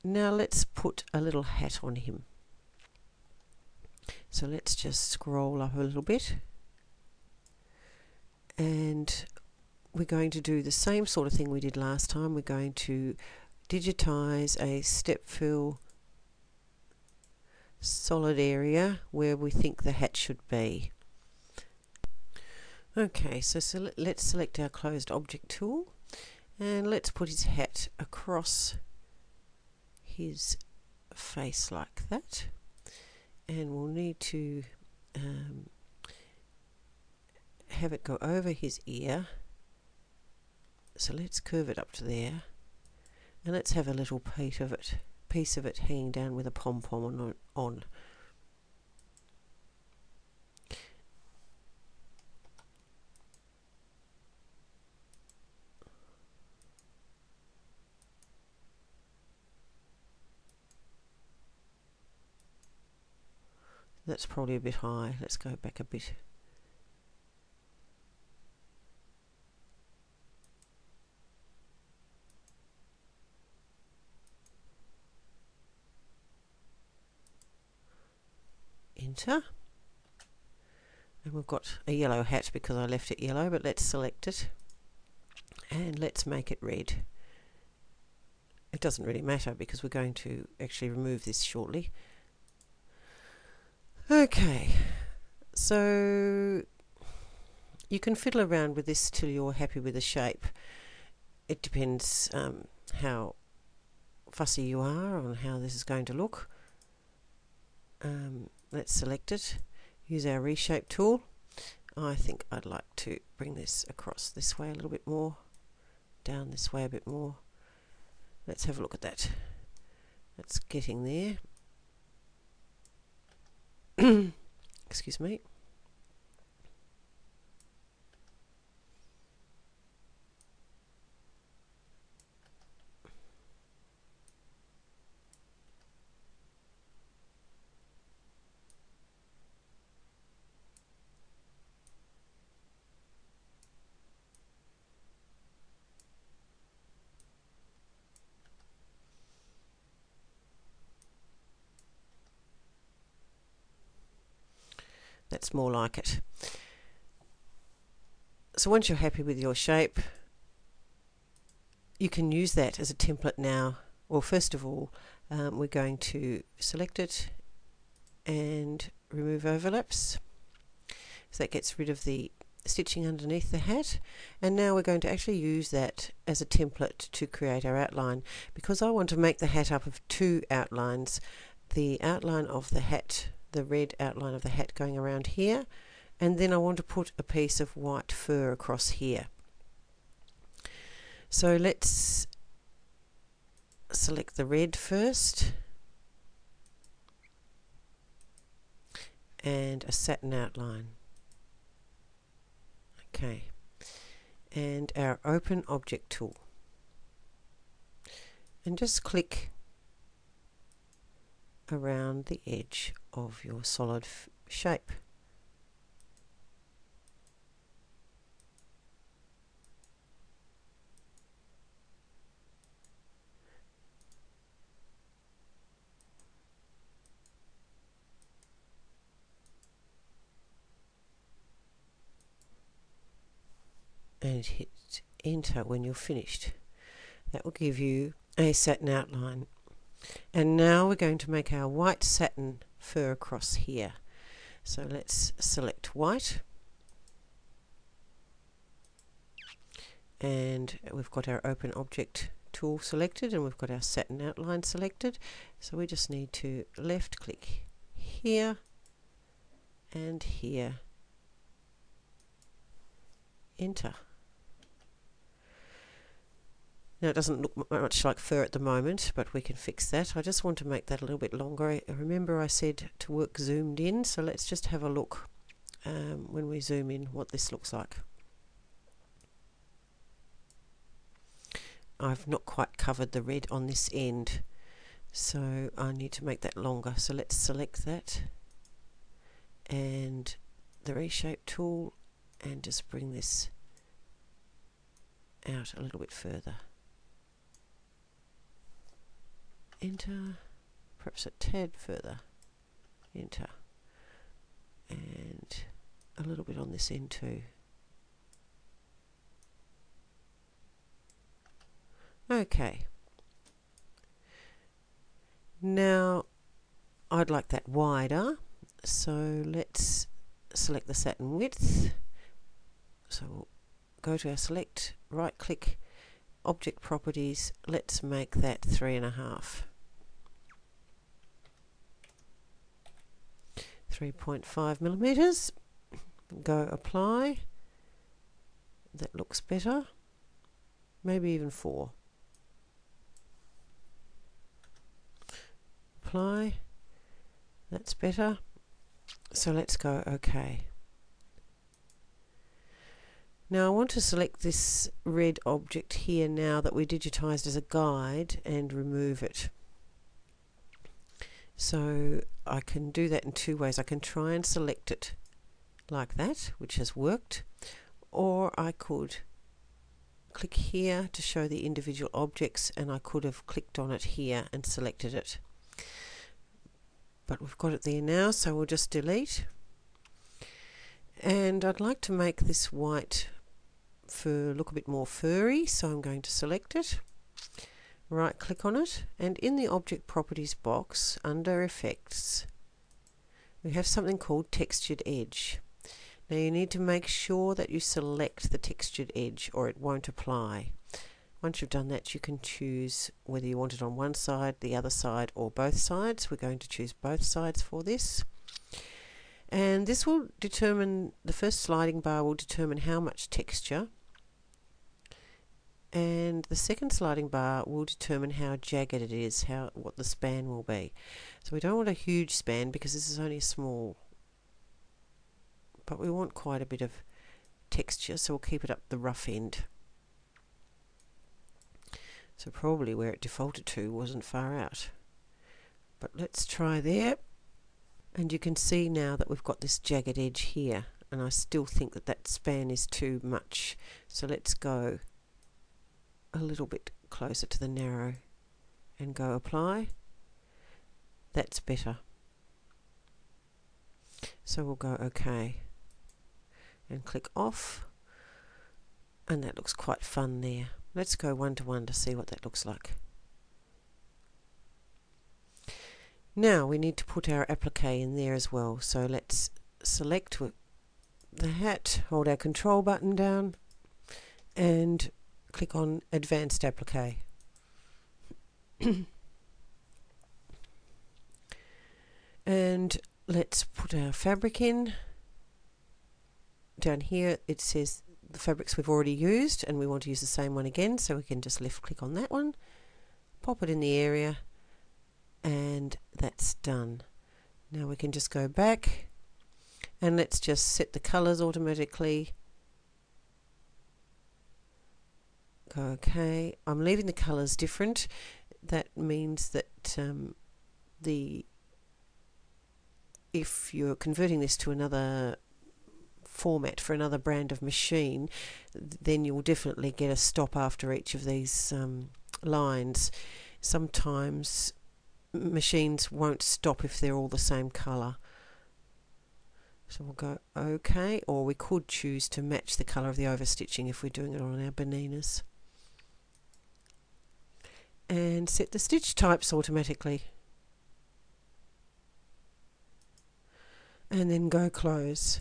Now let's put a little hat on him. So let's just scroll up a little bit, and we're going to do the same sort of thing we did last time. We're going to digitize a step fill solid area where we think the hat should be. Okay, so let's select our closed object tool, and let's put his hat across his face like that, and we'll need to have it go over his ear. So let's curve it up to there, and let's have a little piece of it hanging down with a pom-pom on. That's probably a bit high. Let's go back a bit. Enter. And we've got a yellow hat because I left it yellow, but let's select it and let's make it red. It doesn't really matter because we're going to actually remove this shortly. Okay, so you can fiddle around with this till you're happy with the shape. It depends how fussy you are on how this is going to look. Let's select it, use our reshape tool. I think I'd like to bring this across this way a little bit more, down this way a bit more. Let's have a look at that. That's getting there. Excuse me. That's more like it. So once you're happy with your shape, you can use that as a template now. Well, first of all, we're going to select it and remove overlaps. So that gets rid of the stitching underneath the hat. And now we're going to actually use that as a template to create our outline, because I want to make the hat up of two outlines. The outline of the hat, the red outline of the hat going around here, and then I want to put a piece of white fur across here. So let's select the red first and a satin outline. Okay, and our open object tool, and just click around the edge of your solid shape. And hit enter when you're finished. That will give you a satin outline. And now we're going to make our white satin fur across here. So let's select white, and we've got our open object tool selected, and we've got our satin outline selected. So we just need to left click here and here, enter. Now it doesn't look much like fur at the moment, but we can fix that. I just want to make that a little bit longer. Remember I said to work zoomed in, so let's just have a look when we zoom in what this looks like. I've not quite covered the red on this end, so I need to make that longer. So let's select that and the reshape tool and just bring this out a little bit further. enter, perhaps a tad further, enter, and a little bit on this end too. Okay, now I'd like that wider, so let's select the satin width. So we'll go to our select, right click, object properties, let's make that 3.5. 3.5 millimeters. Go apply. That looks better. Maybe even 4. Apply. That's better. So let's go OK. Now I want to select this red object here now that we digitized as a guide and remove it. So I can do that in two ways. I can try and select it like that, which has worked, or I could click here to show the individual objects, and I could have clicked on it here and selected it. But we've got it there now, so we'll just delete. And I'd like to make this white fur look a bit more furry, so I'm going to select it, right click on it, and in the object properties box under effects we have something called textured edge. Now you need to make sure that you select the textured edge or it won't apply. Once you've done that, you can choose whether you want it on one side, the other side, or both sides. We're going to choose both sides for this. And this will determine, the first sliding bar will determine how much texture, and the second sliding bar will determine how jagged it is, what the span will be. So we don't want a huge span because this is only small, but we want quite a bit of texture, so we'll keep it up the rough end. So probably where it defaulted to wasn't far out, but let's try there. And you can see now that we've got this jagged edge here, and I still think that that span is too much, so let's go a little bit closer to the narrow and go apply. That's better. So we'll go OK and click off, and that looks quite fun there. Let's go 1:1 to see what that looks like. Now we need to put our applique in there as well, so let's select the hat, hold our control button down and click on Advanced Applique. And let's put our fabric in. Down here it says the fabrics we've already used, and we want to use the same one again, so we can just left click on that one, pop it in the area, and that's done. Now we can just go back and let's just set the colors automatically. Go OK. I'm leaving the colors different. That means that if you're converting this to another format for another brand of machine, then you'll definitely get a stop after each of these lines. Sometimes machines won't stop if they're all the same colour. So we'll go OK, or we could choose to match the colour of the overstitching if we're doing it on our baninas. And set the stitch types automatically. And then go close.